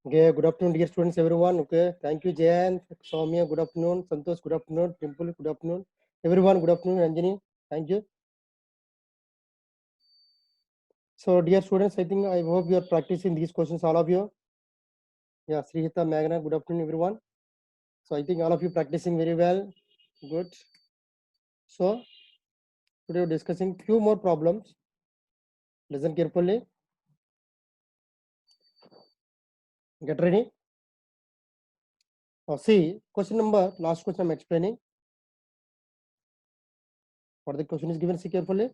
Okay, good afternoon, dear students, everyone. Okay, thank you, Jayan, Soumya, good afternoon, Santosh, good afternoon, Dimple, good afternoon, everyone, good afternoon, Anjani, thank you. So, dear students, I think I hope you are practicing these questions, all of you. Yeah, Srihita, Magna, good afternoon, everyone. So, I think all of you practicing very well. Good. So, today we're discussing few more problems. Listen carefully. Get ready. Now, see, question number, last question I'm explaining. What the question is given, see carefully.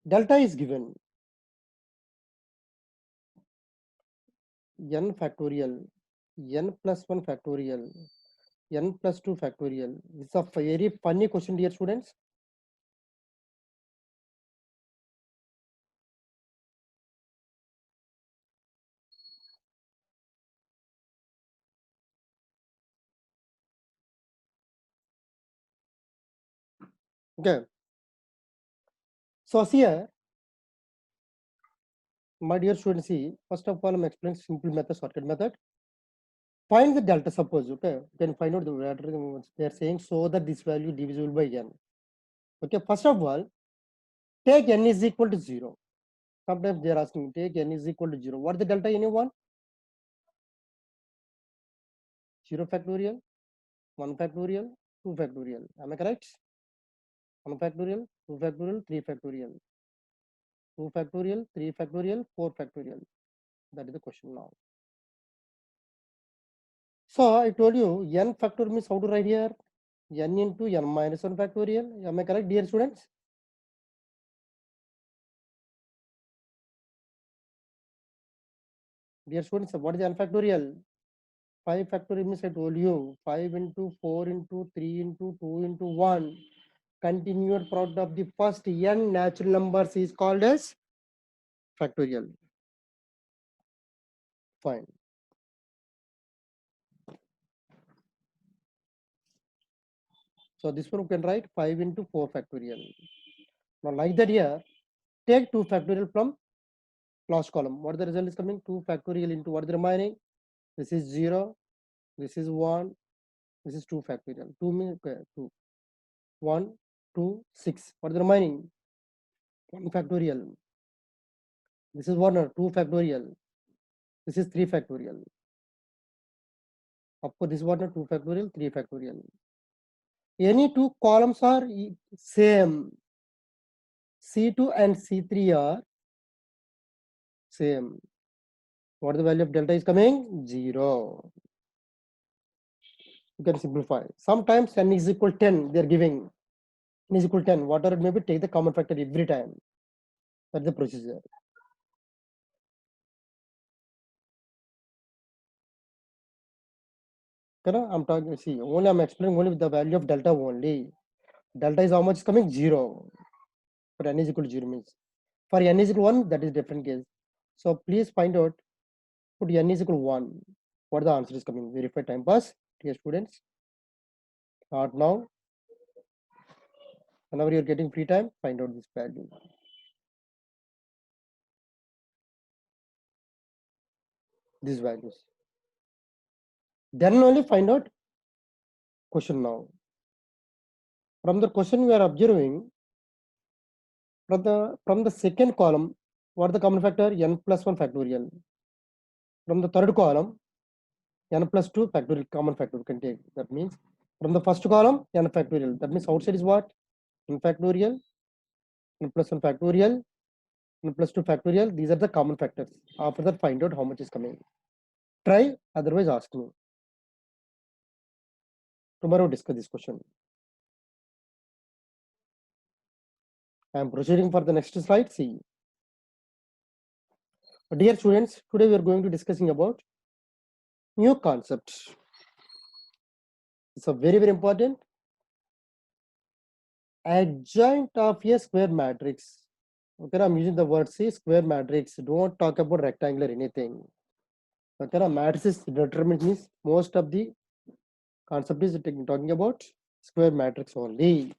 Delta is given n factorial, n plus 1 factorial, n plus 2 factorial. It's a very funny question, dear students. Okay. So here, my dear students, see, first of all, I'm explaining simple method, shortcut method. Find the delta, suppose, okay, you can find out the value they are saying so that this value divisible by n. Okay, first of all, take n is equal to 0. Sometimes they are asking, take n is equal to 0. What is the delta anyone? 0 factorial, 1 factorial, 2 factorial. Am I correct? 1 factorial, 2 factorial, 3 factorial. 2 factorial, 3 factorial, 4 factorial. That is the question now. So I told you n factor means how to write here? N into n minus 1 factorial. Am I correct, dear students? Dear students, what is n factorial? 5 factorial means I told you 5 into 4 into 3 into 2 into 1. Continued product of the first n natural numbers is called as factorial. Fine. So this one we can write 5 into 4 factorial. Now like that here, take 2 factorial from last column. What the result is coming? 2 factorial into what is the remaining? This is 0. This is 1. This is 2 factorial. 2 means okay, 2. 1, 2, 6. What is the remaining? 1 factorial. This is 1 or 2 factorial. This is 3 factorial. Of course, this is 1 or 2 factorial, 3 factorial. Any two columns are same. C2 and C3 are same. What is the value of delta is coming? 0. You can simplify. Sometimes n is equal 10, they are giving. N is equal 10. Whatever it may be, take the common factor every time. That's the procedure. I'm talking, see, only I'm explaining only with the value of delta only. Delta is how much is coming? 0. For n is equal to 0 means. For n is equal to 1, that is different case. So please find out, put n is equal to 1. What the answer is coming? Verify time pass, dear students. Not now. Whenever you're getting free time, find out this value. These values. Then only find out question now. From the question we are observing, from the second column, what is the common factor? N plus 1 factorial. From the third column, n plus 2 factorial common factor we can take. That means from the first column, n factorial. That means outside is what? N factorial, n plus 1 factorial, n plus 2 factorial. These are the common factors. After that, find out how much is coming. Try, otherwise ask me. Tomorrow discuss this question. I am proceeding for the next slide. See. Dear students, today we are going to discussing about new concept. It's a very, very important. Adjoint of a square matrix. Okay, I'm using the word say square matrix. Don't talk about rectangular anything. Okay, matrices determinant means most of the concept is talking about square matrix only.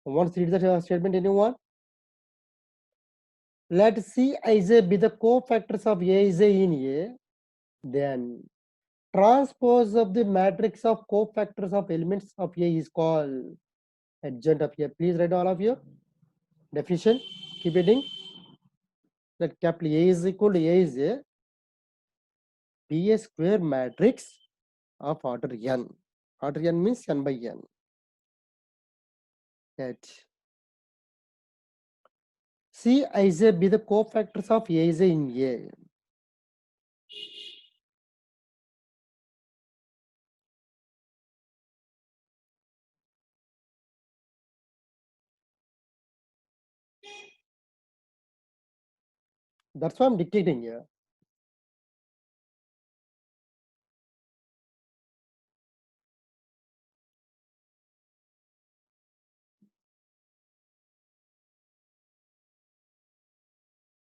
Want to read the statement anyone? Let C ij be the cofactors of A is in A. Then transpose of the matrix of cofactors of elements of A is called adjoint of A. Please write all of you. Definition. Keep reading. Let capital A is equal to A is a B square matrix of order n. Order n means n by n. That C ij be the cofactors of A is in A. That's why I'm dictating here.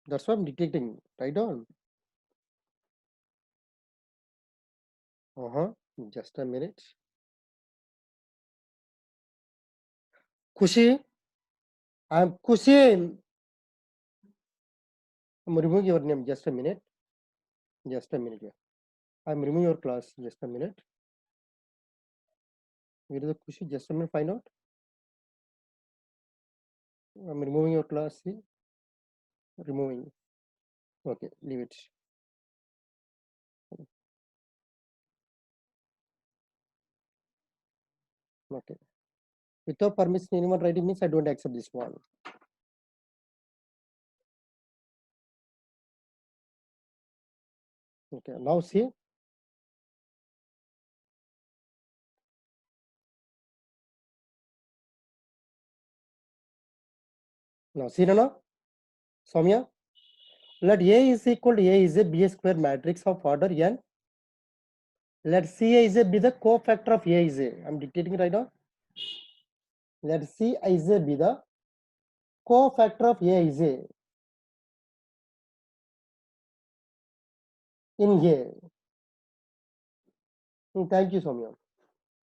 That's why I'm dictating. Right on. Just a minute. Kushi. I'm Kushi. I'm removing your name. Just a minute. Just a minute. Yeah. I'm removing your class. Just a minute. Where is the Kushi? Just a minute. Find out. I'm removing your class. See? Removing. Okay. Leave it. Okay. Without permission, anyone writing means I don't accept this one. Okay. Now see. Now see Nana. Soumya. Let A is equal to A is a B square matrix of order n. Let C is a be the cofactor of A is a. I'm dictating right now. Let C is a be the cofactor of A is a in A. Thank you, Soumya.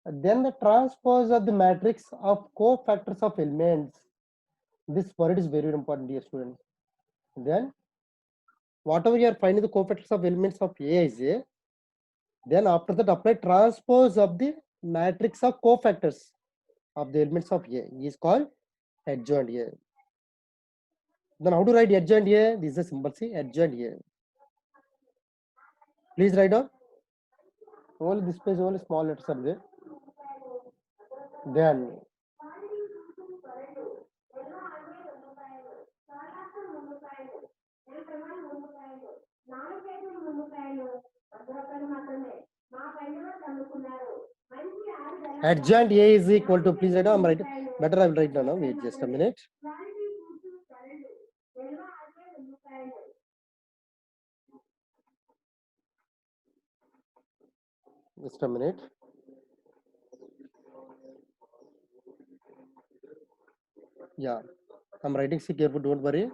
Then the transpose of the matrix of cofactors of elements. This word is very important, dear students. Then whatever you are finding the cofactors of elements of A is A, then after that apply transpose of the matrix of cofactors of the elements of A is called adjoint A. Then how to write adjoint A? This is a symbol, see, adjoint A. Please write down. Only this page, only small letters are there. Then adjoint A is equal to, please write down. I'm writing. Better I will write down now. Wait just a minute. Just a minute. Yeah, I'm writing. See careful. Don't worry.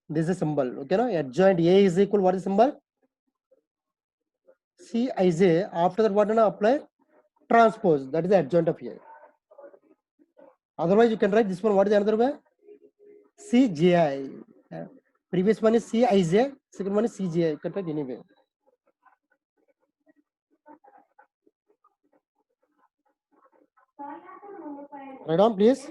This is a symbol. Okay, no? Adjoint A is equal. What is symbol? C I J. After that, what do you apply? Transpose. That is the adjoint of A. Otherwise, you can write this one. What is the another way? C J I. Previous one is C I J. Second one is C J I. You can write anyway. Write down, please.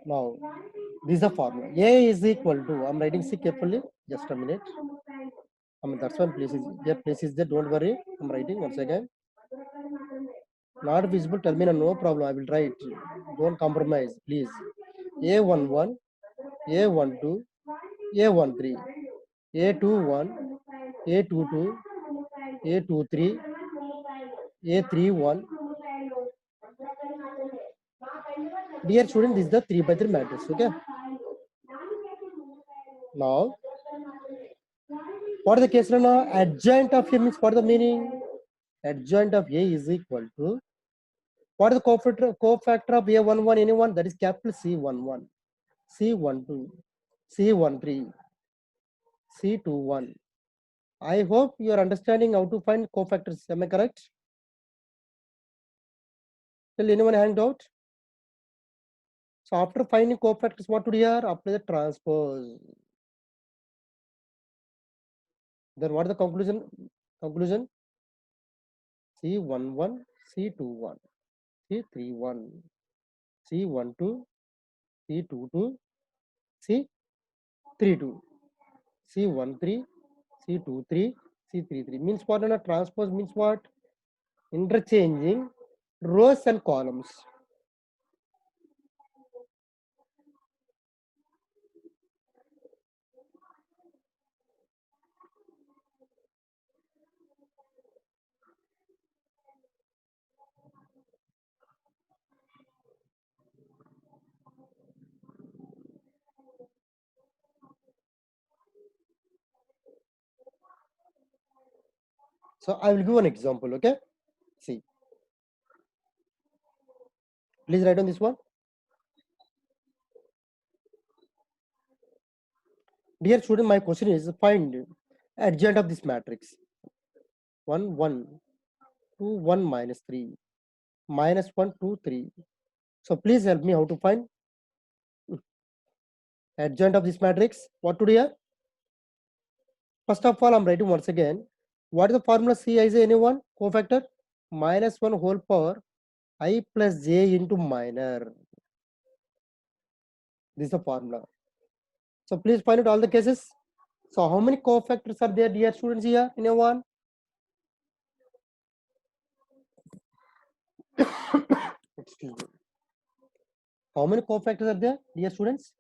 Now, this is the formula. A is equal to, I'm writing C carefully. Just a minute. That's one place is there. Place is there. Don't worry. I'm writing once again. Not visible terminal. No problem. I will write. Don't compromise, please. A11, A12, A13, A21, A22, A23, A31. Dear student, this is the 3 by 3 matrix. Okay. Now, what is the case now? Adjoint of A means what is the meaning? Adjoint of A is equal to, what is the cofactor of A11 anyone? That is capital C11, C12, C13, C21, I hope you are understanding how to find cofactors. Am I correct? Till anyone hanged out? So after finding cofactors, what to do here? Apply the transpose. Then what is the conclusion? Conclusion: C11, C21, C31, C12, C22, C32, C13, C23, C33. Means what? And a transpose means what? Interchanging rows and columns. So I will give an example. Okay. See. Please write on this one. Dear student, my question is find adjoint of this matrix. 1, 1, 2, 1 minus 3, minus 1, 2, 3. So please help me how to find adjoint of this matrix. What to do here? First of all, I'm writing once again. What is the formula C is anyone? Cofactor minus 1 whole power I plus j into minor. This is the formula. So please find out all the cases. So how many cofactors are there, dear students, here in a one? Excuse me. How many cofactors are there, dear students?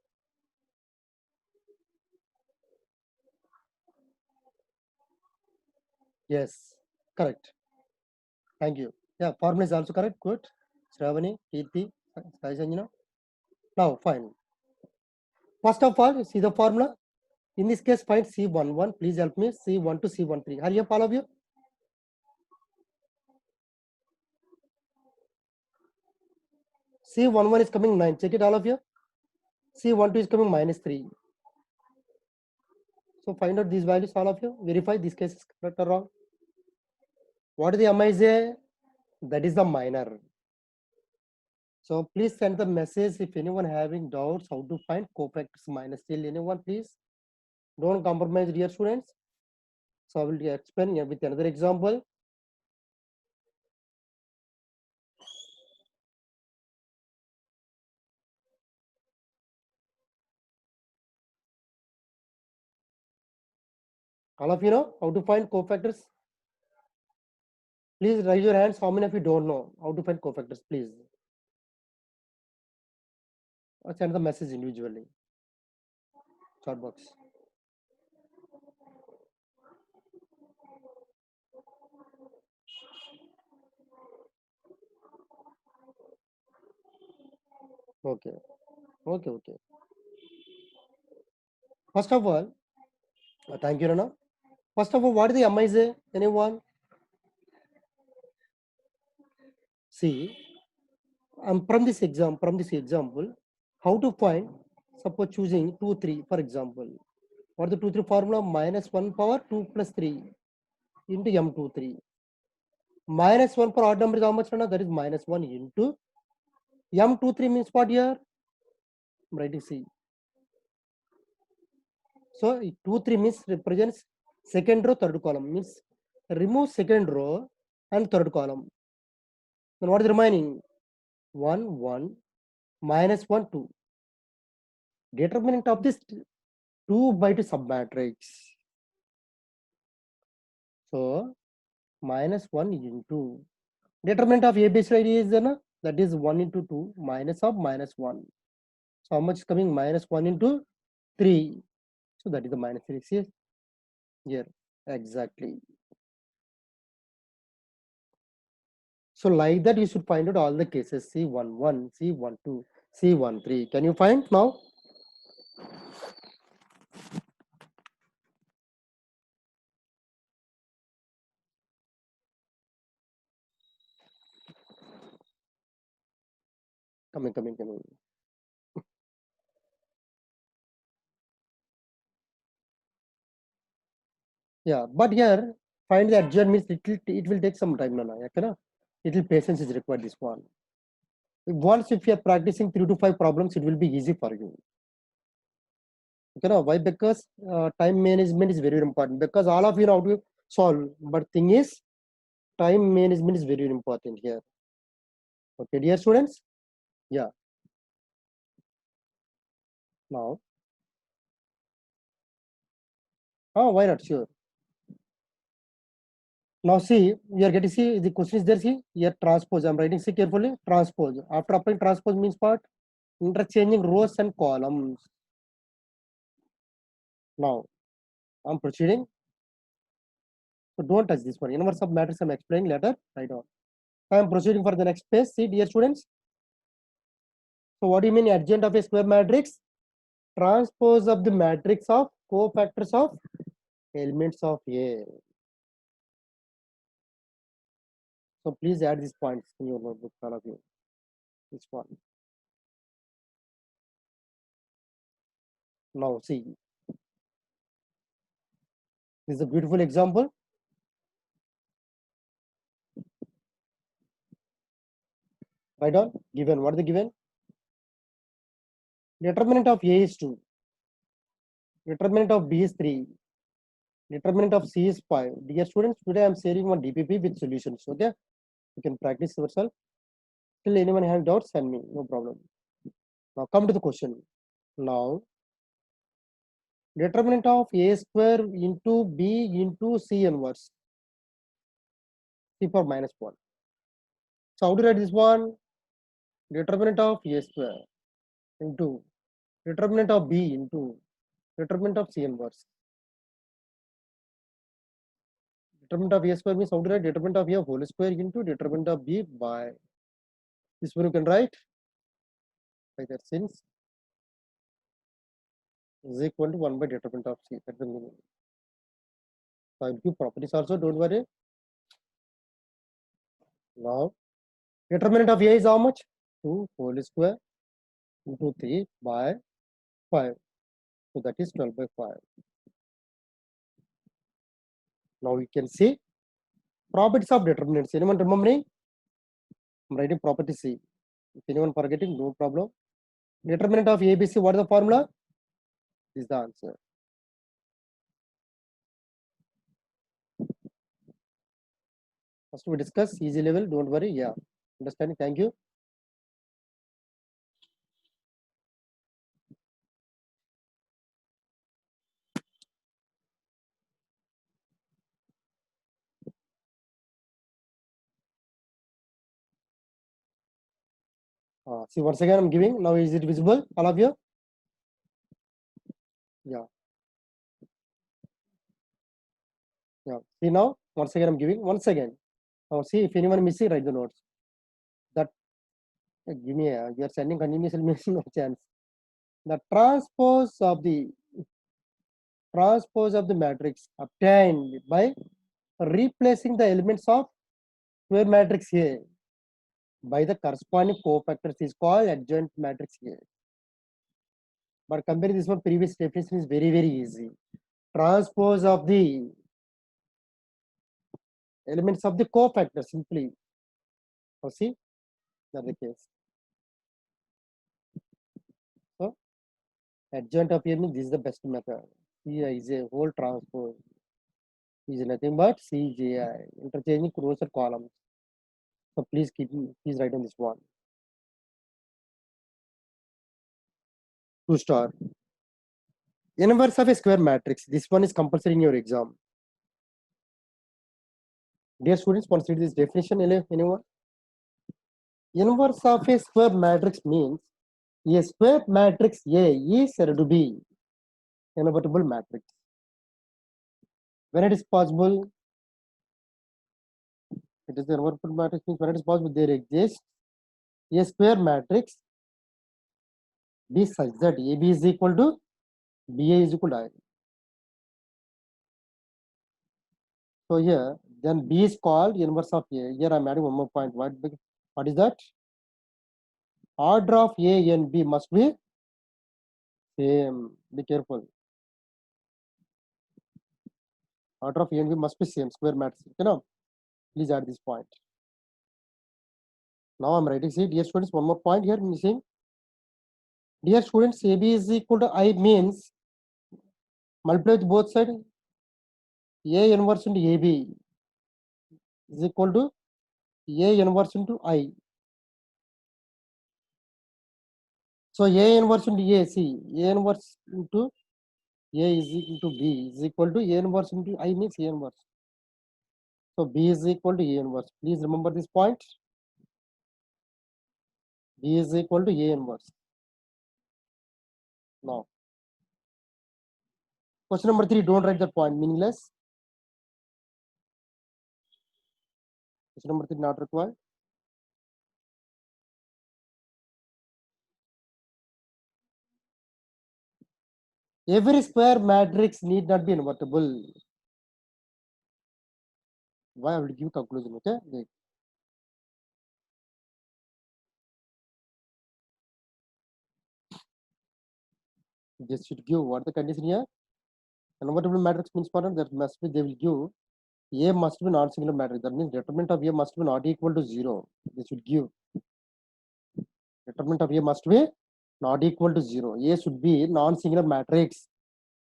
Yes, correct. Thank you. Yeah, formula is also correct. Good. Shravani, Kirti, Sai Sanjana. Now, fine. First of all, see the formula. In this case, find C11. Please help me. C1 to C13. Hurry up, all of you. C11 is coming 9. Check it, all of you. C12 is coming minus 3. So find out these values, all of you. Verify this case is correct or wrong. What is the MIJ? That is the minor. So please send the message if anyone having doubts how to find cofactors minus till anyone, please. Don't compromise, dear students. So I will explain with another example. All of you know how to find cofactors? Please raise your hands. How many of you don't know how to find cofactors? Please. Or send the message individually. Chat box. Okay. Okay. Okay. First of all, thank you, Rana. First of all, what is the MIJ? Anyone? See, from this example, how to find, suppose choosing 2, 3, for example. What the 2, 3 formula? Minus 1 power 2 plus 3 into M23. Minus 1 for odd number is how much? That is minus 1 into M23 means what here? I'm writing C. So 2, 3 means represents second row, third column. Means remove second row and third column. Then what is remaining? 1, 1, minus 1, 2. Determinant of this 2 by 2 submatrix. So minus 1 into determinant of ABCD is that is 1 into 2 minus of minus 1. So how much is coming? Minus 1 into 3. So that is the minus 3. See here. Exactly. So like that, you should find out all the cases. C11, C12, C13. Can you find now? Coming. Yeah, but here find the adjoint means it will take some time, Nana. Yeah, little patience is required. This one. Once if you are practicing 3 to 5 problems, it will be easy for you. Okay, why? Because time management is very important. Because all of you know how to solve, but thing is, time management is very important here. Okay, dear students. Yeah. Now, why not? Sure. Now see, we are getting see the question is there. See here transpose. I'm writing see carefully. Transpose. After applying transpose means what? Interchanging rows and columns. Now I'm proceeding. So don't touch this one. Inverse of matrix I'm explaining later. Right on. I am proceeding for the next page. See, dear students. So what do you mean adjoint of a square matrix? Transpose of the matrix of cofactors of elements of A. So please add these points in your notebook, all of you. This one. Now see, this is a beautiful example. Right on. Given. What is the given? Determinant of A is 2. Determinant of B is 3. Determinant of C is 5. Dear students, today I am sharing one DPP with solutions. Okay. You can practice yourself. Till anyone have doubts, send me. No problem. Now come to the question. Now, determinant of A square into B into C inverse. C for minus 1. So how to write this one? Determinant of A square into determinant of B into determinant of C inverse. Determinant of A square means how to write determinant of A whole square into determinant of B by this one you can write by that since is equal to 1 by determinant of C. That's the meaning. So I'll give properties also, don't worry. Now determinant of A is how much? 2 whole square into 3 by 5. So that is 12 by 5. Now we can see properties of determinants. Anyone remembering? I'm writing property C. If anyone forgetting, no problem. Determinant of ABC, what is the formula? This is the answer. First we discuss easy level, don't worry. Yeah, understanding. Thank you. See, once again, I'm giving. Now, is it visible? All of you? Yeah. Yeah. See now, once again, I'm giving. Once again. Now, see if anyone missing, write the notes. That give me a, you are sending continuously means no chance. The transpose of the matrix obtained by replacing the elements of square matrix A by the corresponding cofactors is called adjoint matrix A. But comparing this one, previous definition is very, very easy. Transpose of the elements of the cofactor simply. So see, that's the case. So adjoint of A means this is the best method. C is a whole transpose is nothing but CJI, interchanging rows or columns. So please write on this one. 2 star. Inverse of a square matrix. This one is compulsory in your exam. Dear students, consider this definition. Anyone? Inverse of a square matrix means a square matrix A is said to be invertible matrix. When it is possible, it is the invertible matrix means when it is possible, there exists a square matrix B such that AB is equal to BA is equal to I. So here, then B is called inverse of A. Here I'm adding one more point. What is that? Order of A and B must be same. Be careful. Order of A and B must be same, square matrix. Okay, now please add this point. Now I'm writing, see, dear students, one more point here missing. Dear students, AB is equal to I means multiply with both sides. A inverse into AB is equal to A inverse into I. So A inverse into A, see, A inverse into A is equal to B is equal to A inverse into I means A inverse. So B is equal to A inverse. Please remember this point. B is equal to A inverse. Now, question number 3, don't write that point, meaningless. Question number 3 not required. Every square matrix need not be invertible. Why I will give conclusion, okay? Wait. This should give what the condition here? Invertible matrix means for that must be they will give A must be non-singular matrix. That means determinant of A must be not equal to 0. This should give determinant of A must be not equal to 0. A should be non-singular matrix.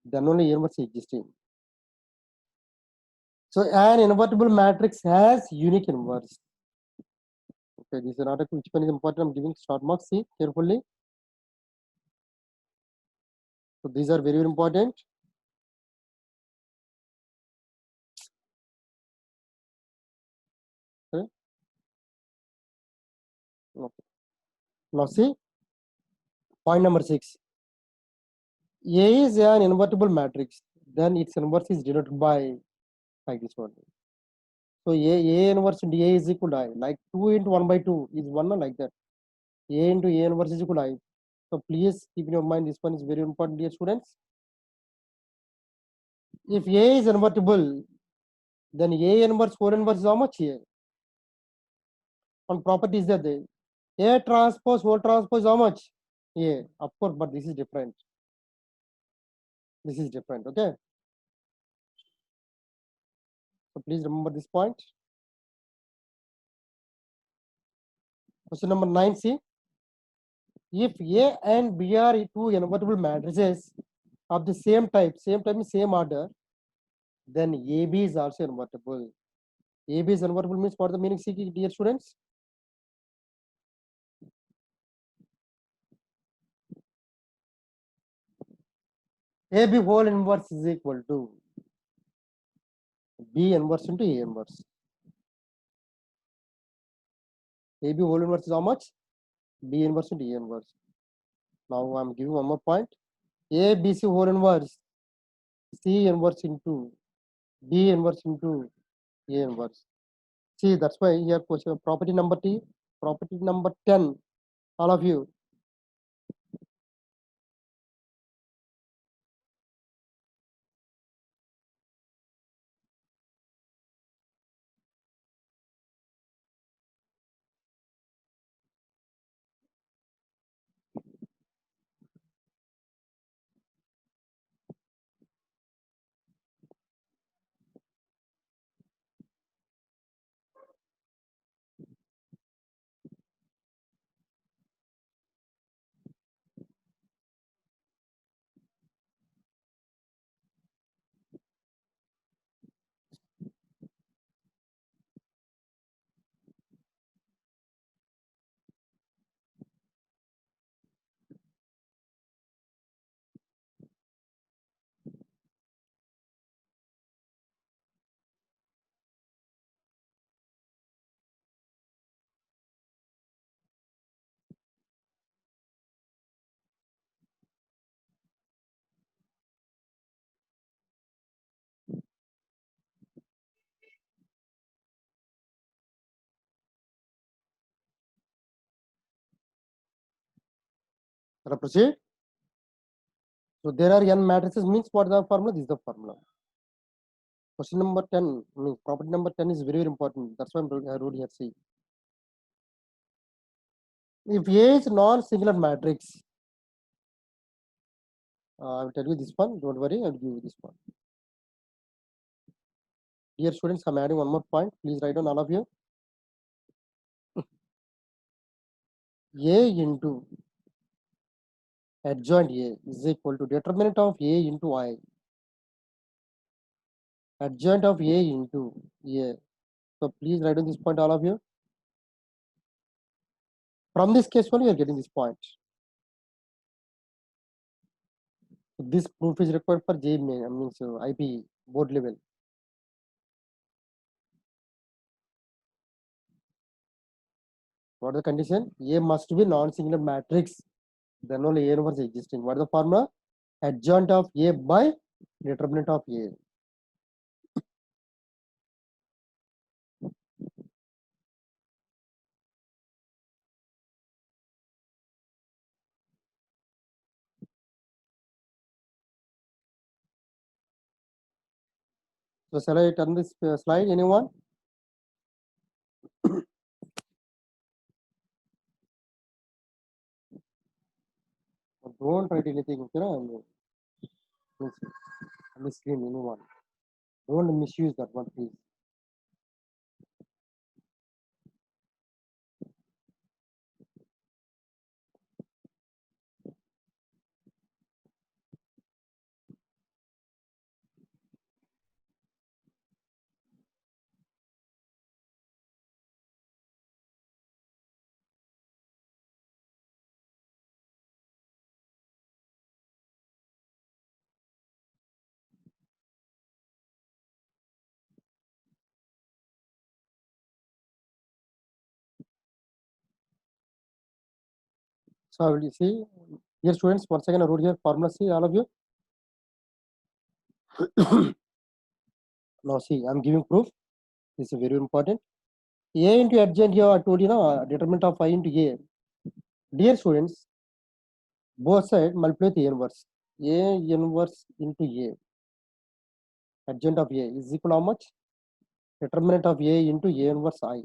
Then only A must be existing. So an invertible matrix has unique inverse. Okay, this is not a which one is important. I'm giving start marks. See carefully. So these are very, very important. Okay. Okay. Now see point number 6. A is an invertible matrix. Then its inverse is denoted by like this one. So A inverse into A is equal to I. Like 2 into 1 by 2 is 1 like that. A into A inverse is equal to I. So please keep in your mind this one is very important, dear students. If A is invertible, then A inverse 4 inverse is how much here? On properties that they A transpose whole transpose how much? A, of course, but this is different. This is different, okay? So please remember this point. Question number 9, see. If A and B are two invertible matrices of the same type means same order, then AB is also invertible. AB is invertible means what the meaning, see, dear students? AB whole inverse is equal to B inverse into A inverse. AB whole inverse is how much? B inverse into A inverse. Now I'm giving one more point. ABC whole inverse, C inverse into B inverse into A inverse. See, that's why here question property number T, property number 10, all of you. Proceed. So there are n matrices means what the formula? This is the formula. Question number 10 means property number 10 is very, very important. That's why I wrote here. See, if A is non-singular matrix, I will tell you this one. Don't worry, I will give you this one. Dear students, I'm adding one more point. Please write down all of you. A into adjoint A is equal to determinant of A into I. Adjoint of A into A. So please write down this point, all of you. From this case only, you are getting this point. So this proof is required for J means IP board level. What is the condition? A must be non-singular matrix. Then only A universe is existing. What is the formula? Adjoint of A by determinant of A. So shall I turn this slide? Anyone? Don't write anything. Okay, on the screen. Anyone? Don't misuse that one, please. So I will see. Dear students, once again I wrote here formula. See all of you. Now see, I'm giving proof. This is very important. A into adjoint here, I told you now, determinant of I into A. Dear students, both sides multiply with A inverse. A inverse into A. Adjoint of A is equal to how much? Determinant of A into A inverse I.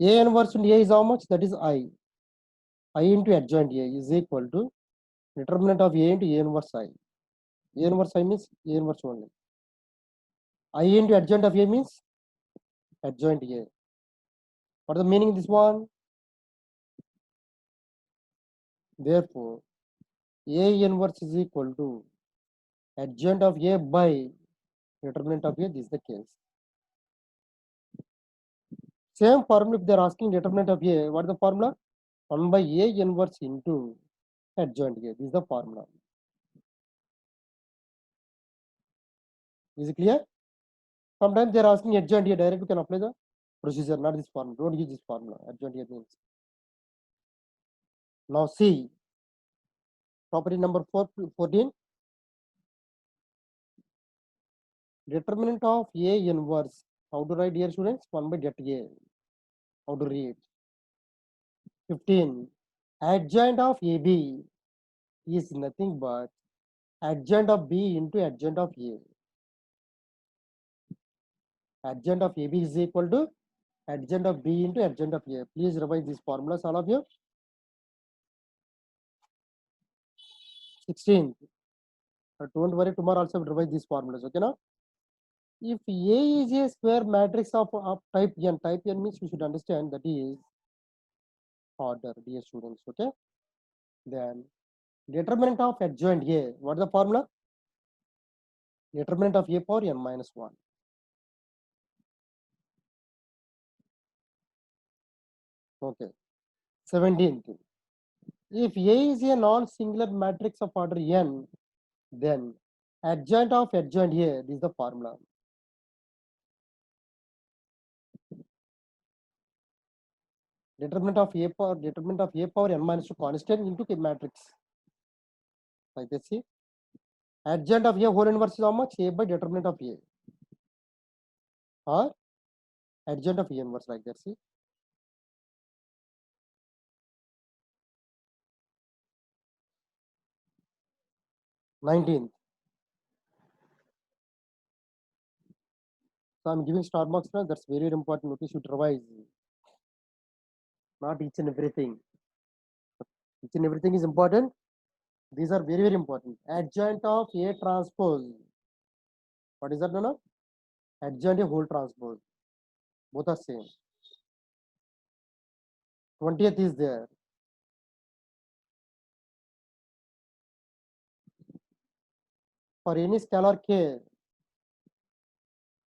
A inverse into A is how much? That is I. I into adjoint A is equal to determinant of A into A inverse I. A inverse I means A inverse only. I into adjoint of A means adjoint A. What is the meaning of this one? Therefore, A inverse is equal to adjoint of A by determinant of A. This is the case. Same formula if they are asking determinant of A. What is the formula? 1 by A inverse into adjoint A. This is the formula. Is it clear? Sometimes they are asking adjoint A. Direct you can apply the procedure, not this formula. Don't use this formula. Adjoint A means. Now see, property number 14. Determinant of A inverse. How to write, dear students? 1 by det A. How to read? 15. Adjoint of AB is nothing but adjoint of B into adjoint of A. Adjoint of AB is equal to adjoint of B into adjoint of A. Please revise these formulas, all of you. 16. Don't worry, tomorrow also will revise these formulas. Okay, now? If A is a square matrix of type N means you should understand that is order, dear students. Okay. Then determinant of adjoint A. What is the formula? Determinant of A power N minus 1. Okay. 17th. If A is a non-singular matrix of order N, then adjoint of adjoint A. This is the formula. Determinant of A power N minus 2 constant into a matrix. Like this. See. Adjoint of A whole inverse is how much? A by determinant of A. Or adjoint of A inverse like that. See. 19th. So I'm giving star marks now. That's very important. Okay, should revise. Not each and everything. Each and everything is important. These are very, very important. Adjoint of A transpose. What is that, Nana? Adjoint a whole transpose. Both are same. 20th is there. For any scalar k,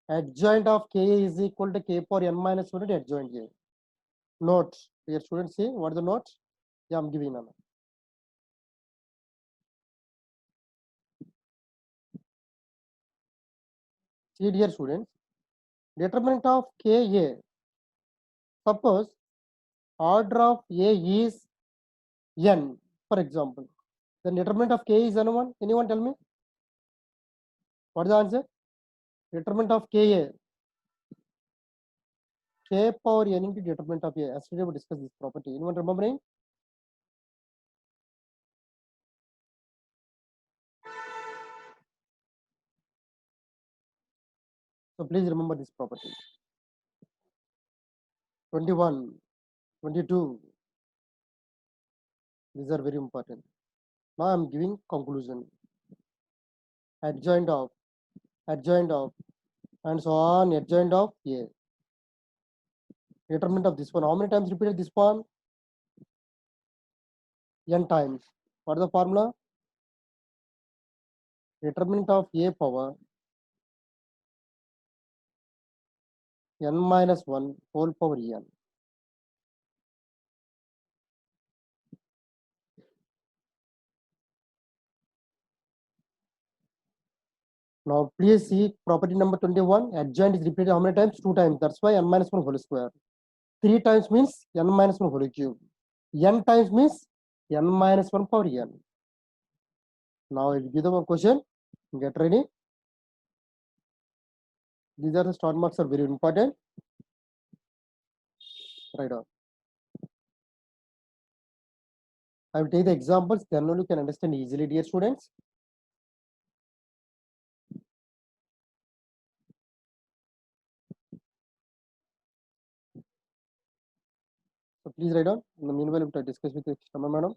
adjoint of k is equal to k power n minus 1 adjoint a. Note, dear students, see what is the note? Yeah, I'm giving Nana. See, dear students, determinant of ka. Suppose order of a is n, for example. The determinant of k is n1. Anyone tell me? What is the answer? Determinant of ka. K power n into determinant of a. Yesterday we discussed this property. Anyone remembering? So please remember this property. 21, 22. These are very important. Now I'm giving conclusion. Adjoint of, and so on. Adjoint of a. Determinant of this one. How many times repeated this one? N times. What is the formula? Determinant of a power n minus 1 whole power n. Now please see property number 21. Adjoint is repeated how many times? 2 times. That's why n minus 1 whole square. 3 times means n minus 1 whole cube. N times means n minus 1 power n. Now I will give them a question. Get ready. These are the start marks are very important. Right on. I will take the examples, then only you can understand easily, dear students. So please write down. In the meanwhile, I will discuss with Shama madam.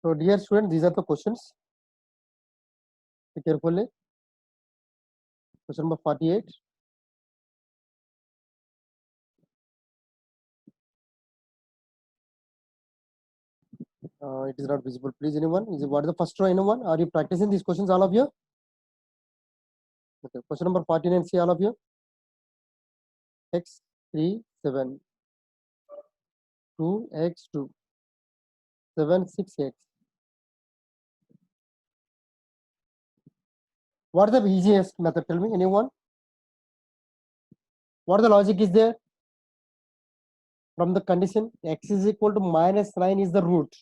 So dear students, these are the questions. Be carefully. Question number 48. It is not visible. Please, anyone? Is it what is the first row? Anyone? Are you practicing these questions, all of you? Okay. Question number 49. See all of you. X 3 7 2 x 2 7 6 x. What is the easiest method? Tell me, anyone? What the logic is there? From the condition x is equal to minus 9 is the root.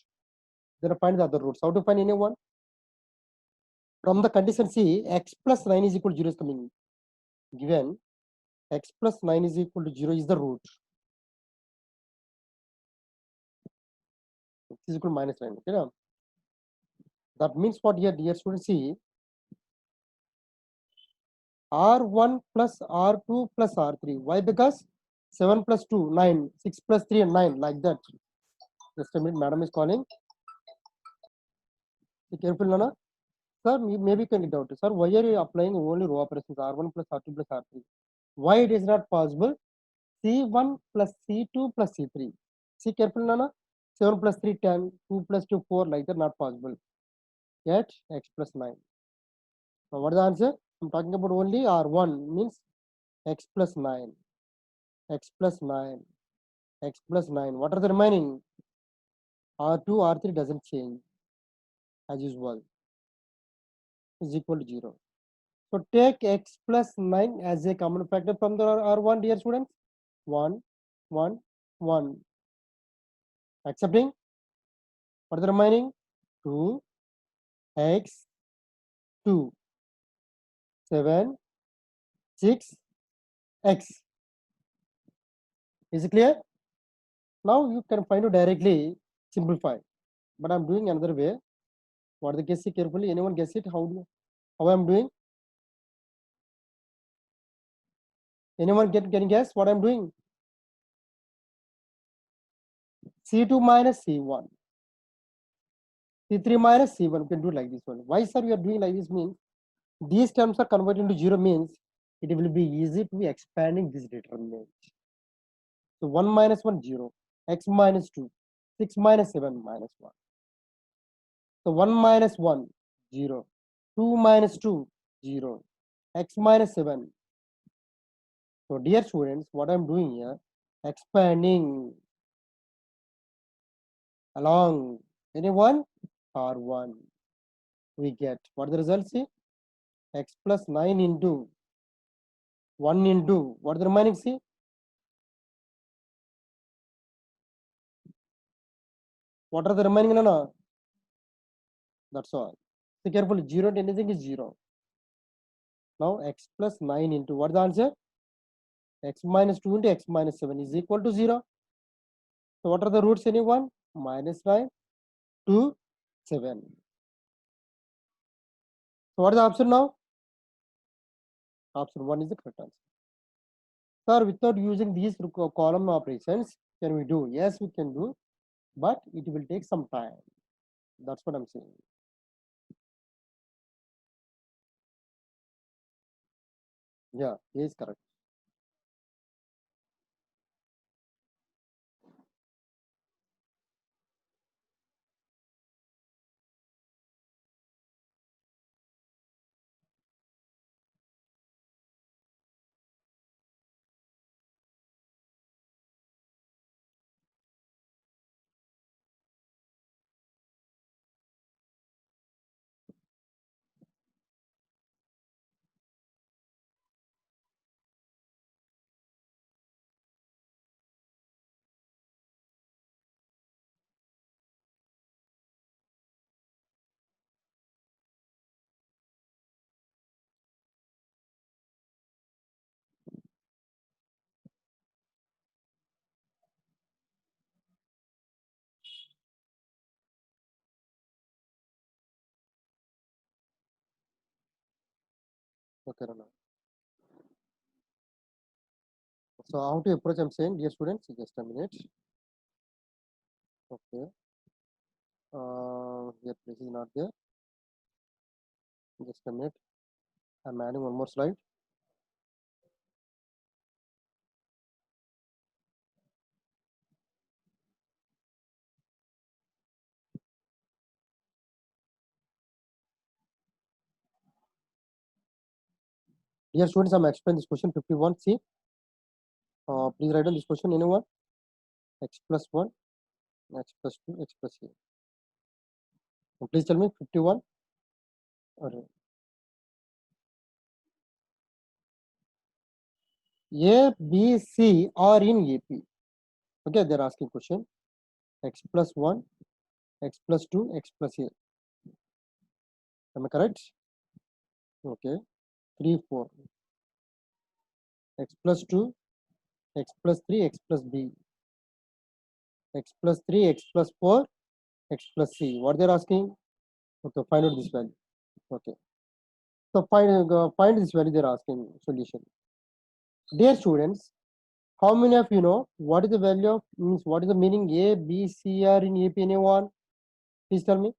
Then find the other roots. How to find anyone? From the condition C, x plus 9 is equal to 0 is coming. Given x plus 9 is equal to 0 is the root. X is equal to minus 9. Okay, now? That means what here, dear students, see R1 plus R2 plus R3. Why? Because 7 plus 2, 9, 6 plus 3 and 9, like that. Just a minute, madam is calling. Be careful, Nana. Sir, maybe you can get out. Sir, why are you applying only row operations R1 plus R2 plus R3? Why it is not possible? C1 plus C2 plus C3. See careful, Nana. 7 plus 3, 10, 2 plus 2, 4, like that, not possible. Yet x plus 9. Now, what is the answer? I'm talking about only R1 means x plus 9, x plus 9, x plus 9. What are the remaining? R2, R3 doesn't change as usual, is equal to 0. So take x plus 9 as a common factor from the R1, dear students. 1, 1, 1. Accepting. What is the remaining? 2x 2 7 6 x. Is it clear? Now you can find it directly simplify. But I'm doing another way. What the guess it carefully? Anyone guess it? How I'm doing? Anyone can guess what I'm doing? C2 minus C1. C3 minus C1. You can do like this one. Why, sir, we are doing like this means these terms are converted into 0 means it will be easy to be expanding this determinant. So 1 minus 1, 0. X minus 2. 6 minus 7 minus 1. So 1 minus 1, 0. 2 minus 2, 0. X minus 7. So dear students, what I'm doing here, expanding along anyone R1. We get what the result? See, x plus 9 into 1 into what the remaining? See, what are the remaining? No, that's all. So carefully, 0 to anything is 0. Now x plus 9 into what is the answer? X minus 2 into x minus 7 is equal to 0. So what are the roots? Anyone? Minus 9, 2, 7. So what is the option now? Option 1 is the correct answer. Sir, without using these column operations, can we do? Yes, we can do, but it will take some time. That's what I'm saying. Yeah, he is correct. Okay, Rana. So how to approach? I'm saying, dear students, just a minute. Okay. Here place is not there. Just a minute. I'm adding one more slide. Dear students, I'm explaining this question 51. See, please write down this question. Anyone? X plus 1, x plus 2, x plus a. Please tell me 51. Okay. A, B, C are in AP. Okay, they're asking question. X plus 1, x plus 2, x plus a. Am I correct? Okay. 3, 4. X plus 2, x plus 3, x plus b. X plus 3, x plus 4, x plus c. What they're asking? Okay, find out this value. Okay. So find this value they're asking solution. Dear students, how many of you know what is the value of means what is the meaning A, B, C are in AP anyone? Please tell me.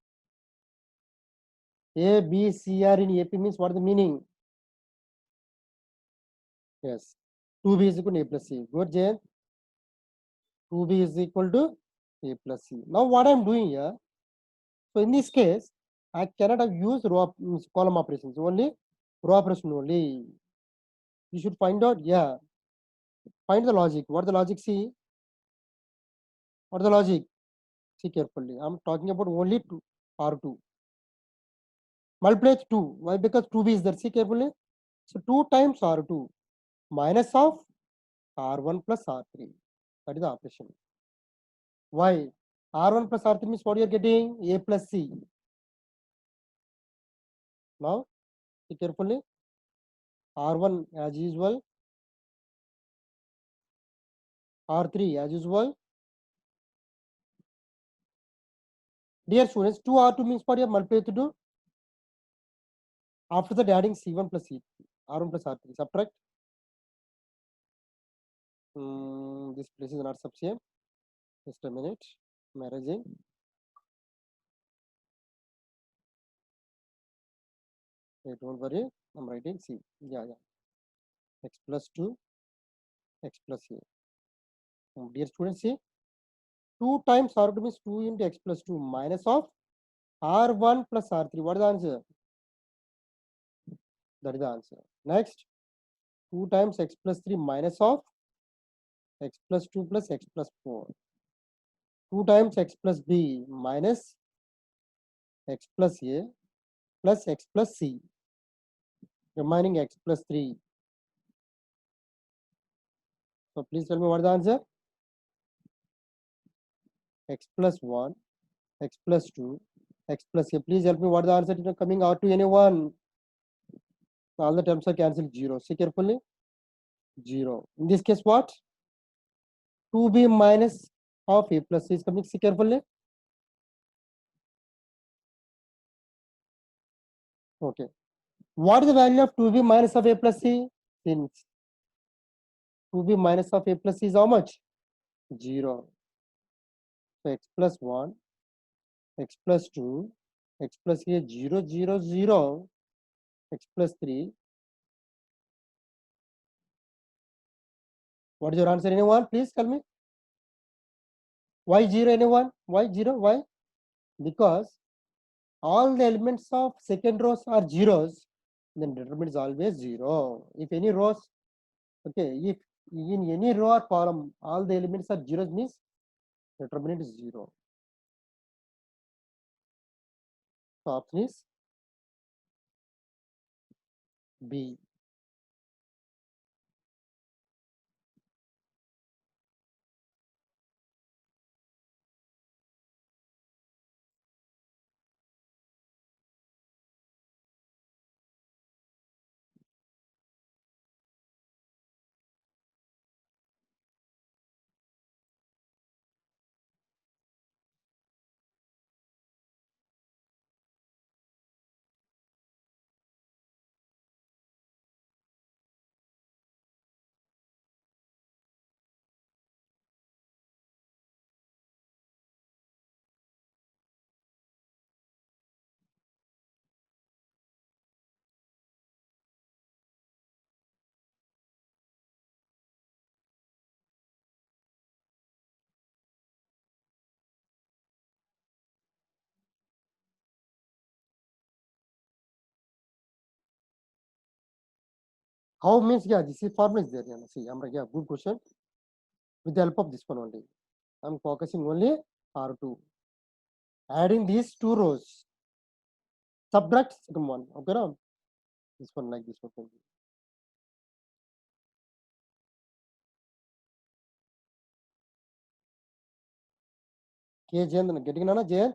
A, B, C are in AP means what is the meaning? Yes. 2B is equal to A plus C. Good, Jane. 2B is equal to A plus C. Now what I'm doing here, so in this case, I cannot have used column operations, only row operation only. You should find out, yeah. Find the logic. What the logic? See, what the logic? See carefully. I'm talking about only two R2. Multiply 2. Why? Because 2B is there. See carefully. So 2 times R2 minus of R1 plus R3. That is the operation. Why? R1 plus R3 means what you are getting? A plus C. Now, see carefully. R1 as usual. R3 as usual. Dear students, 2R2 means what you are multiplied to do? After that, adding C1 plus C3. R1 plus R3. Subtract. This place is not subsame. Just a minute. I'm arranging. Okay, don't worry. I'm writing C. Yeah. X plus 2, X plus A. Dear students, see. 2 times R2 means 2 into X plus 2 minus of R1 plus R3. What is the answer? That is the answer. Next, 2 times X plus 3 minus of X plus 2 plus X plus 4. 2 times X plus B minus X plus A plus X plus C. Remaining X plus 3. So please tell me what is the answer? X plus 1, X plus 2, X plus A. Please help me what is the answer to coming out to anyone? All the terms are cancelled 0. See carefully. 0. In this case, what? 2b minus of a plus c is coming. See carefully. Okay. What is the value of 2b minus of a plus c? Since 2b minus of a plus c is how much? 0. So x plus 1, x plus 2, x plus a 0, 0, 0, x plus 3. What is your answer? Anyone? Please tell me. Why 0? Anyone? Why 0? Why? Because all the elements of second rows are zeros, then determinant is always 0. If any rows, okay, if in any row or column all the elements are zeros means determinant is 0. So option is B. How means, yeah, this is formula is there. Yeah, see, I'm yeah, good question. With the help of this one only, I'm focusing only R2. Adding these two rows, subtract second one. Okay, no? This one like this one. K J and getting another J.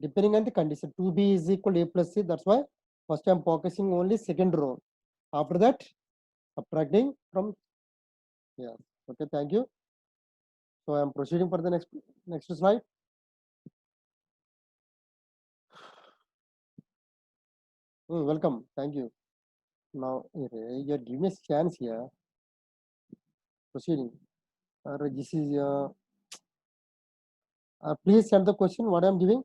Depending on the condition, 2b is equal to a plus c. That's why first I'm focusing only second row. After that, subtracting from, yeah. Okay, thank you. So I'm proceeding for the next slide. Welcome. Thank you. Now you're giving me a chance here. Proceeding. This is please send the question. What I'm giving.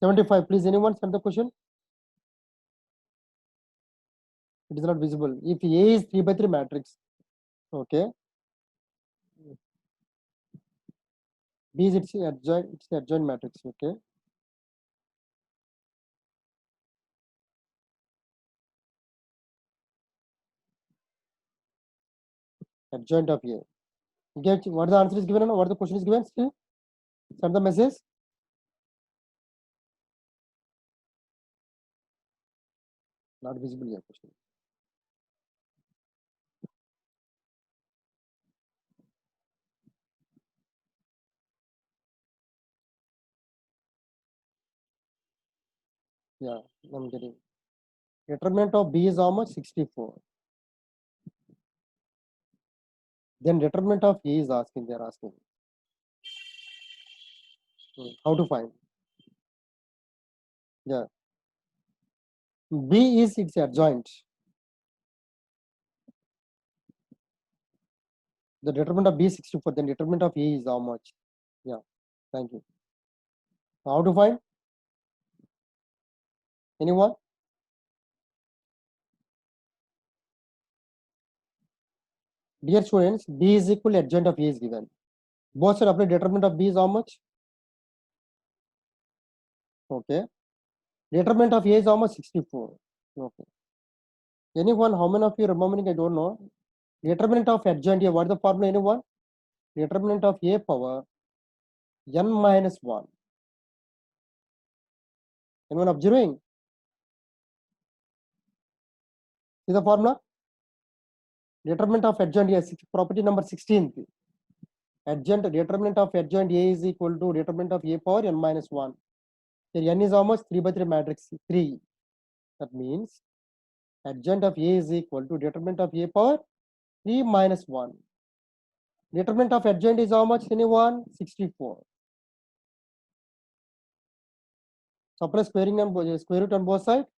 75. Please, anyone send the question. It is not visible. If A is 3 by 3 matrix, okay. B is its adjoint. It's the adjoint matrix. Okay. Adjoint of A. Get what the answer is given and what the question is given. Still, send the message. Not visible here. Question. Yeah, I'm getting. Determinant of B is how much? 64. Then determinant of A is asking, they're asking. How to find? Yeah. B is its adjoint. The determinant of B is 64, then determinant of A is how much? Yeah, thank you. How to find? Anyone? Dear students, B is equal to adjoint of A is given. Both side apply determinant of B is how much? Okay. Determinant of A is how much? 64. Okay. Anyone, how many of you remembering? I don't know. Determinant of adjoint A, what is the formula? Anyone? Determinant of A power n minus 1. Anyone observing? See the formula? Determinant of adjoint A, property number 16th. Adjoint, determinant of adjoint A is equal to determinant of A power n minus 1. Here n is how much? 3 by 3 matrix 3. That means adjoint of A is equal to determinant of A power 3 minus 1. Determinant of adjoint is how much? Anyone? 64. Supply squaring and square root on both sides.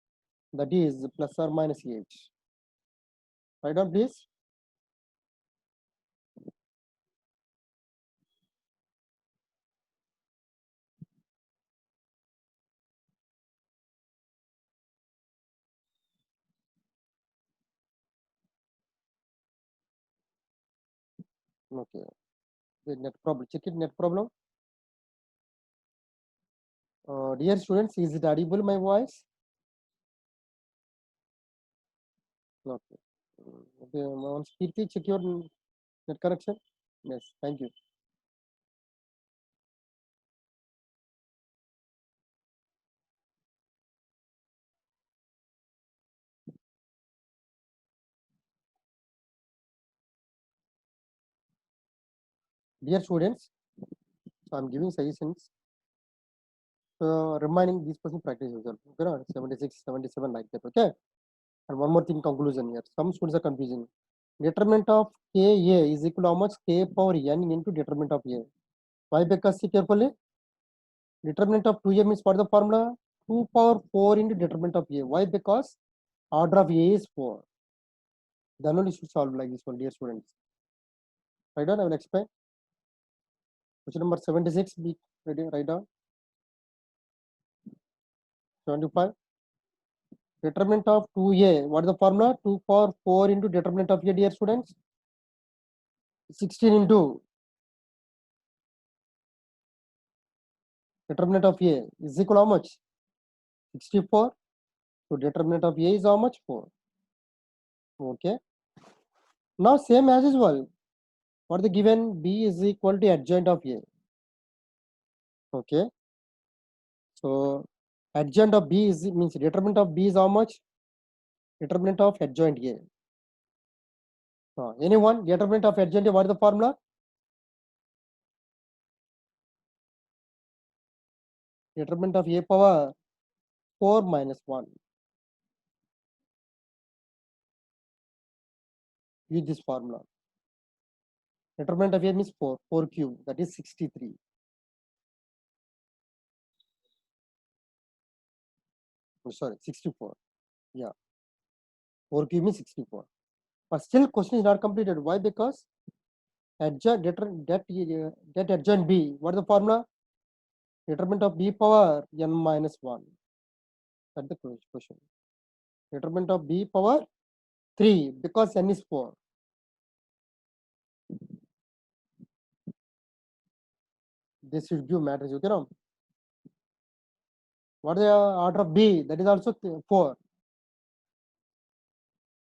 That is plus or minus 8. Write down, please. Okay. The net problem. Check it. Net problem. Dear students, is it audible my voice? Okay. Okay. Once Kirti, check your net correction. Yes. Thank you. Dear students, so I'm giving suggestions. Reminding this person practice yourself. Okay, no? 76, 77 like that. Okay. And one more thing, conclusion here. Some students are confusing. Determinant of Ka is equal to how much? K power n into determinant of A. Why? Because see carefully. Determinant of 2m is what the formula? 2 power 4 into determinant of A. Why? Because order of A is 4. Then only should solve like this one, dear students. Write down, I will explain. Question number 76, be ready, write down. 75. Determinant of 2A. What is the formula? 2 power 4 into determinant of A, dear students. 16 into determinant of A is equal to how much? 64. So determinant of A is how much? 4. Okay. Now same as usual. What the given? B is equal to adjoint of A. Okay. So adjoint of B is means determinant of B is how much? Determinant of adjoint A. Anyone? Determinant of adjoint A, what is the formula? Determinant of A power 4 minus 1. Use this formula. Determinant of A means 4. 4 cube. That is 63. Oh, sorry, 64. Yeah. 4 cube means 64. But still question is not completed. Why? Because adjoint that adjoint B. What is the formula? Determinant of B power n minus 1. That's the question. Determinant of B power 3 because n is 4. This should give matrix. Okay, no? What is the order of B? That is also 4.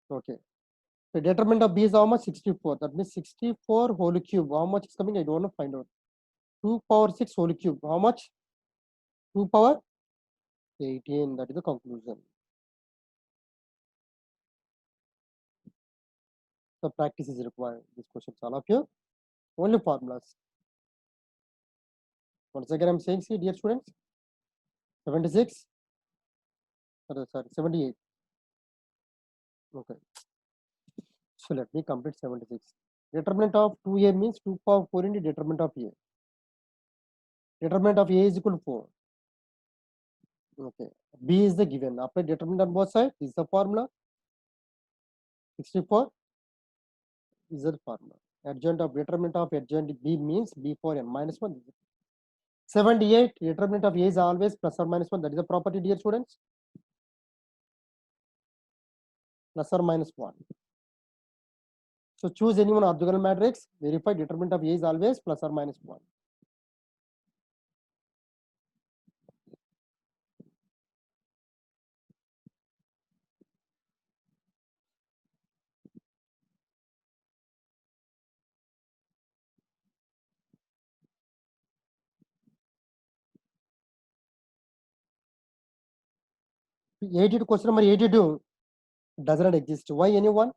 Okay. The determinant of B is how much? 64. That means 64 whole cube. How much is coming? I don't know. Find out. 2 power 6 whole cube. How much? 2 power 18. That is the conclusion. So practice is required. These questions, all of you. Only formulas. Once again, I'm saying, see, dear students, 76. sorry, 78. Okay. So let me complete 76. Determinant of 2a means 2 power 4 into determinant of a. Determinant of a is equal to 4. Okay. B is the given. Apply determinant on both sides. This is the formula. 64 is the formula. Adjoint of determinant of adjoint B means B for n minus 1. 78, determinant of A is always plus or minus 1. That is the property, dear students. Plus or minus 1. So choose any one orthogonal matrix. Verify determinant of A is always plus or minus 1. Question number 82 does not exist. Why, anyone?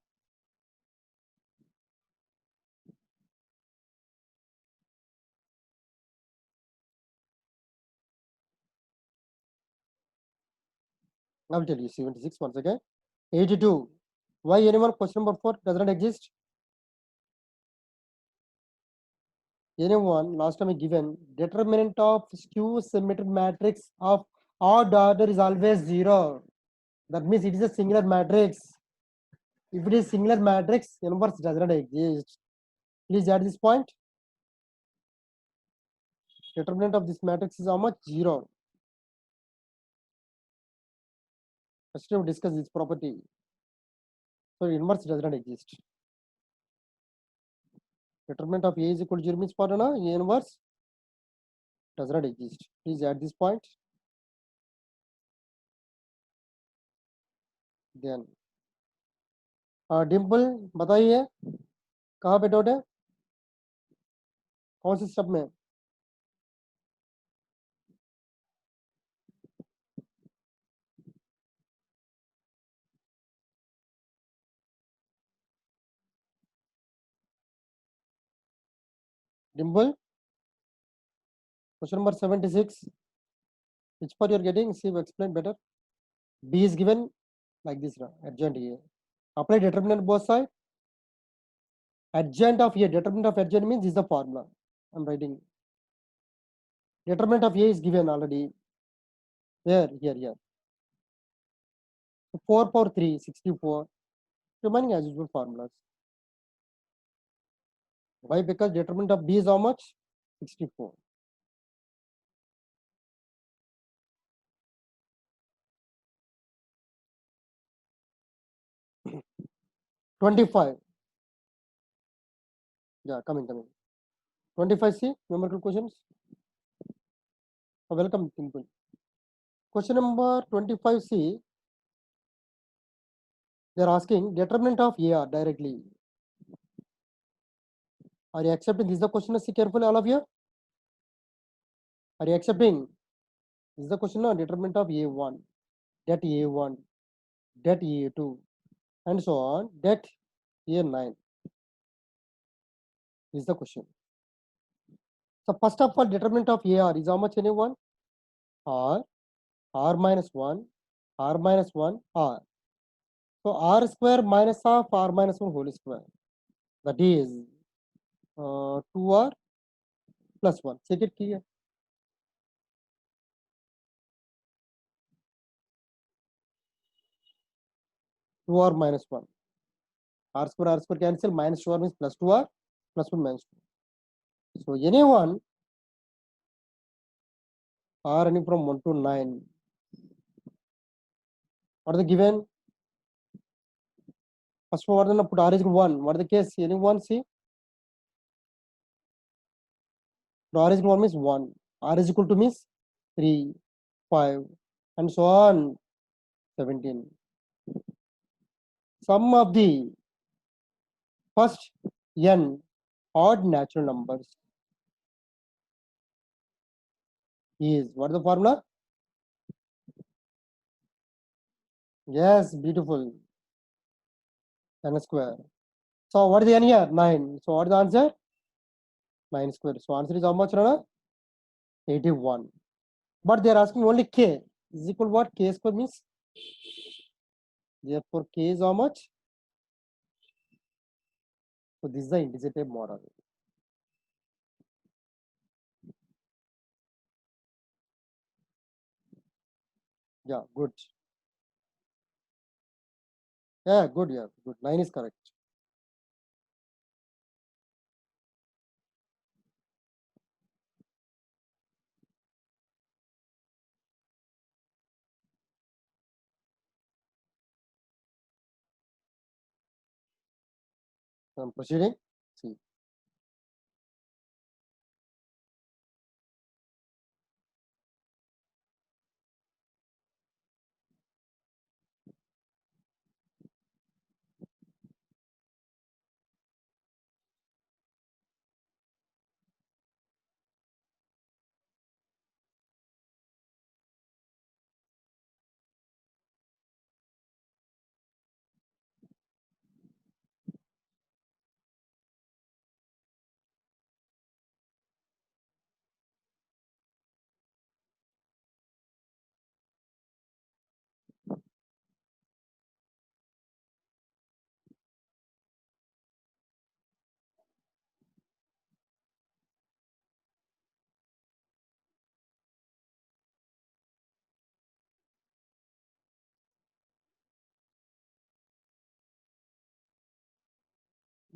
I will tell you. 76 once again. 82. Why, anyone? Question number 4 does not exist. Anyone? Last time I given determinant of skew symmetric matrix of odd order is always 0. That means it is a singular matrix. If it is singular matrix, inverse does not exist. Please add this point. Determinant of this matrix is how much? 0. First we discuss this property. So inverse does not exist. Determinant of A is equal to 0 means for A inverse does not exist. Please add this point. Then Dimple बताइए कहाँ पे doubt है, कौन से step में? Dimple question number 76, which part you are getting? See, explain better. B is given like this, adjoint A. Apply determinant both sides. Adjoint of A, determinant of adjoint means this is the formula. I'm writing. Determinant of A is given already. Here. So 4 power 3, 64. Remaining as usual formulas. Why? Because determinant of B is how much? 64. $25. Yeah, coming. 25C, numerical questions. Welcome, Dimple. Question number 25C. They are asking determinant of AR directly. Are you accepting? This is the question. See carefully, all of you. Are you accepting? This is the question. Determinant of A1, det A1, det A2, and so on, det A9. This is the question. So first of all, determinant of AR is how much? Anyone? R minus 1, R minus 1, R. So R square minus of R minus 1 whole square. That is 2R plus 1. Check it here. 2R minus 1. R square cancel. Minus 2R means plus 2R plus 1 minus 2. So anyone R running from 1 to 9. What are the given? First one, what put R is equal to 1. What is the case? Anyone see? R is equal to 1 means 1. R is equal to means 3, 5, and so on 17. Sum of the first n odd natural numbers is, what is the formula? Yes, beautiful. N square. So what is the n here? 9. So what is the answer? 9 square. So answer is how much, Rana? 81. But they are asking only k is equal to what? K square means Therefore, K is how much? So this is the integer type model. Yeah, good. Yeah, good. Yeah, good. 9 is correct. So I'm proceeding. See.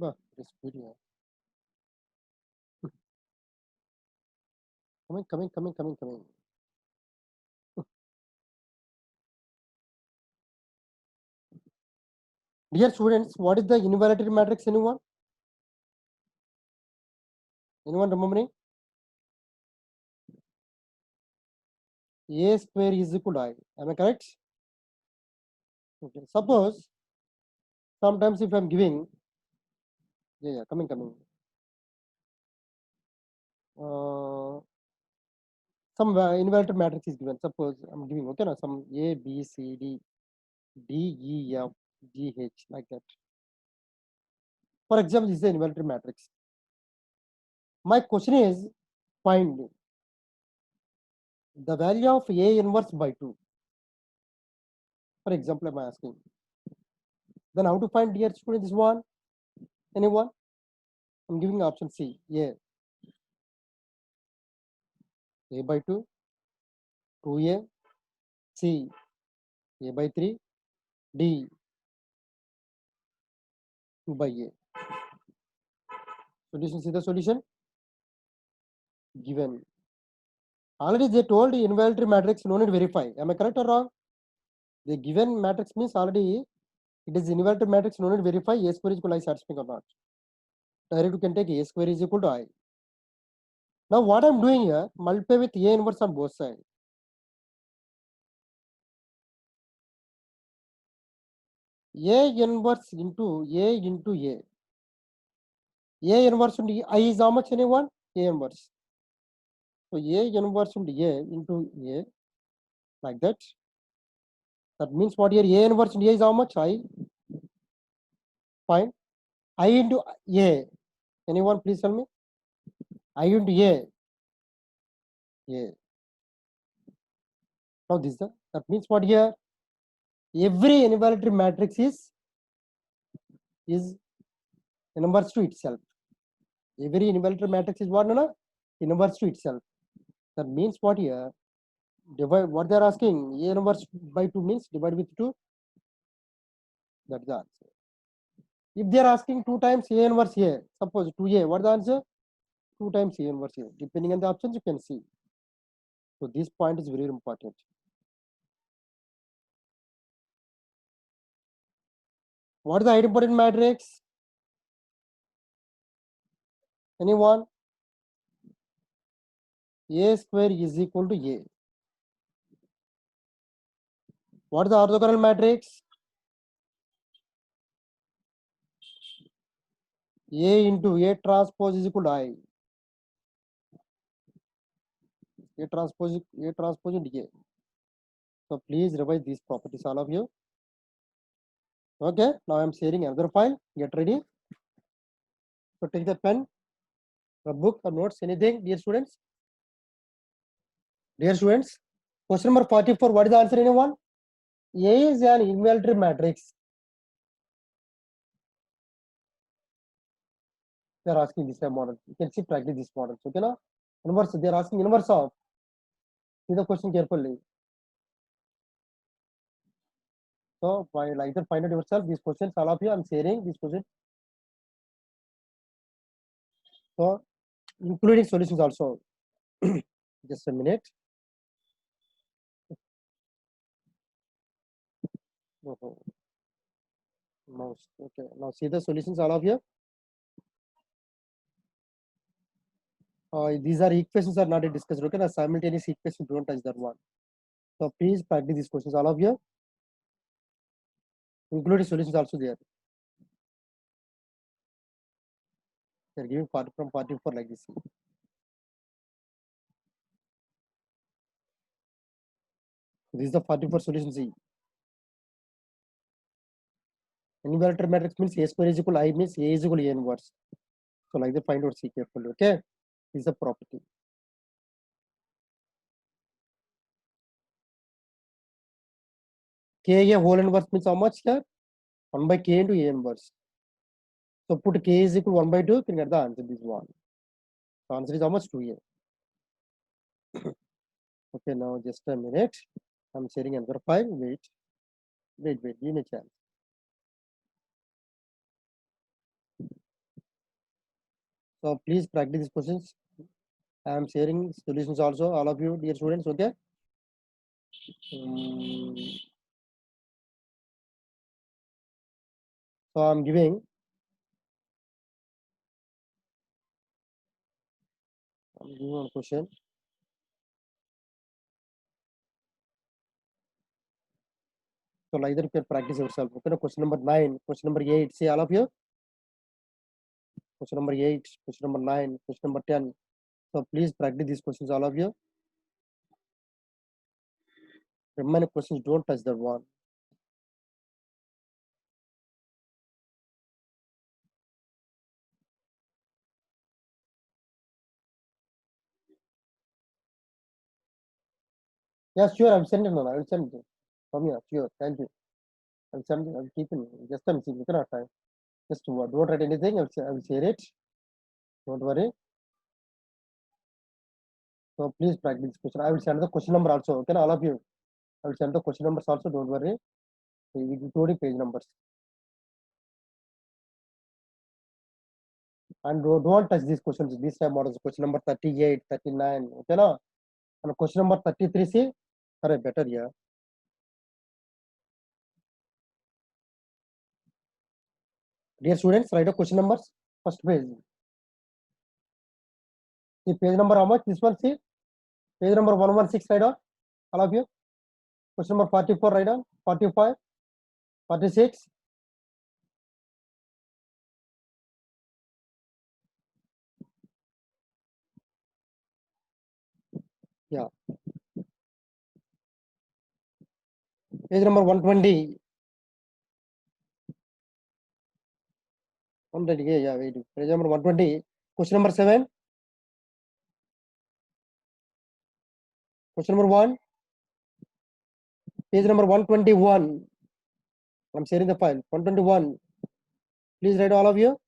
Bah, it's good. Yeah. Coming. Dear students, what is the involuntary matrix? Anyone? Anyone remembering? A square is equal to I. Am I correct? Okay. Suppose sometimes if I'm giving, coming. Some involuntary matrix is given. Suppose I'm giving, okay, now some A, B, C, D, D, E, F, G, H, like that. For example, this is the involuntary matrix. My question is, find the value of A inverse by 2. For example, I'm asking. Then how to find, dear student, this one? Anyone? I'm giving option C, A by 2, 2A, C, A by 3, D, 2 by A. Solution, see the solution? Given. Already they told involuntary matrix, no need verify. Am I correct or wrong? The given matrix means already it is involuntary matrix, no need verify A square is equal to I satisfying or not. Direct you can take A square is equal to I. Now what I'm doing here, multiply with A inverse on both sides. A inverse into A into A. A inverse into I is how much, anyone? A inverse. So A inverse into A, like that. That means what here? A inverse into A is how much? I. Fine. I into A. Anyone please tell me? I into A. A. Now this that means what here? Every involuntary matrix is inverse to itself. Every involuntary matrix is what? No? Inverse to itself. That means what here? Divide what they are asking. A inverse by 2 means divide with 2. That's the answer. If they are asking 2 times A inverse A, suppose 2A, what is the answer? 2 times A inverse A. Depending on the options, you can see. So this point is very important. What is the idempotent matrix? Anyone? A square is equal to A. What is the orthogonal matrix? A into A transpose is equal to I. A transpose into A. So please revise these properties, all of you. Okay, now I'm sharing another file. Get ready. So take the pen, the book, or notes, anything, dear students. Dear students, question number 44. What is the answer, anyone? A is an involuntary matrix. They are asking this type model. You can see practice this model. Okay, na? Inverse. They are asking inverse of. See the question carefully. So while either find out yourself these questions, all of you, I'm sharing these questions. So including solutions also. Just a minute. Oh, mouse. Okay. Now see the solutions, all of you. These are equations are not discussed. Okay, now simultaneous equations don't touch that one. So please practice these questions, all of you. Including solutions also there. They're giving 40 from 44 like this. This is the 44 solution C. Involuntary matrix means A square is equal to I means A is equal to A inverse. So like that find out C carefully. Okay. This is a property. K A whole inverse means how much here? 1 by K into A inverse. So put K is equal to 1 by 2, you can get the answer. This one. The answer is how much? 2A. Okay, now just a minute. I'm sharing another file. Wait. Give me a chance. So please practice these questions. I am sharing solutions also, all of you, dear students. Okay. So I'm giving one question. So like that you can practice yourself. Okay, question number 9, question number 8. See all of you. Question number 8, question number 9, question number 10. So please practice these questions, all of you. Remaining questions don't touch that one. Yeah, sure. I will send it now. I will send it. Come here. Sure. Thank you. I will send it. I will keep it. Just I'm seeing. Look at time. Just don't write anything. I will share it. Don't worry. So please practice this question. I will send the question number also. Okay, all of you. I will send the question numbers also. Don't worry. Including page numbers. And don't touch these questions. This time models. Question number 38, 39. Okay, now. And question number 33. See, correct. Better here. Dear students, write the question numbers. First page. See page number how much? This one. See page number 116. Write down. All of you. Question number 44. Write down. 45. 46. Yeah. Page number 120. 120. Yeah, wait. Page number 120. Question number 7. Question number 1. Page number 121. I'm sharing the file. 121. Please write all of you.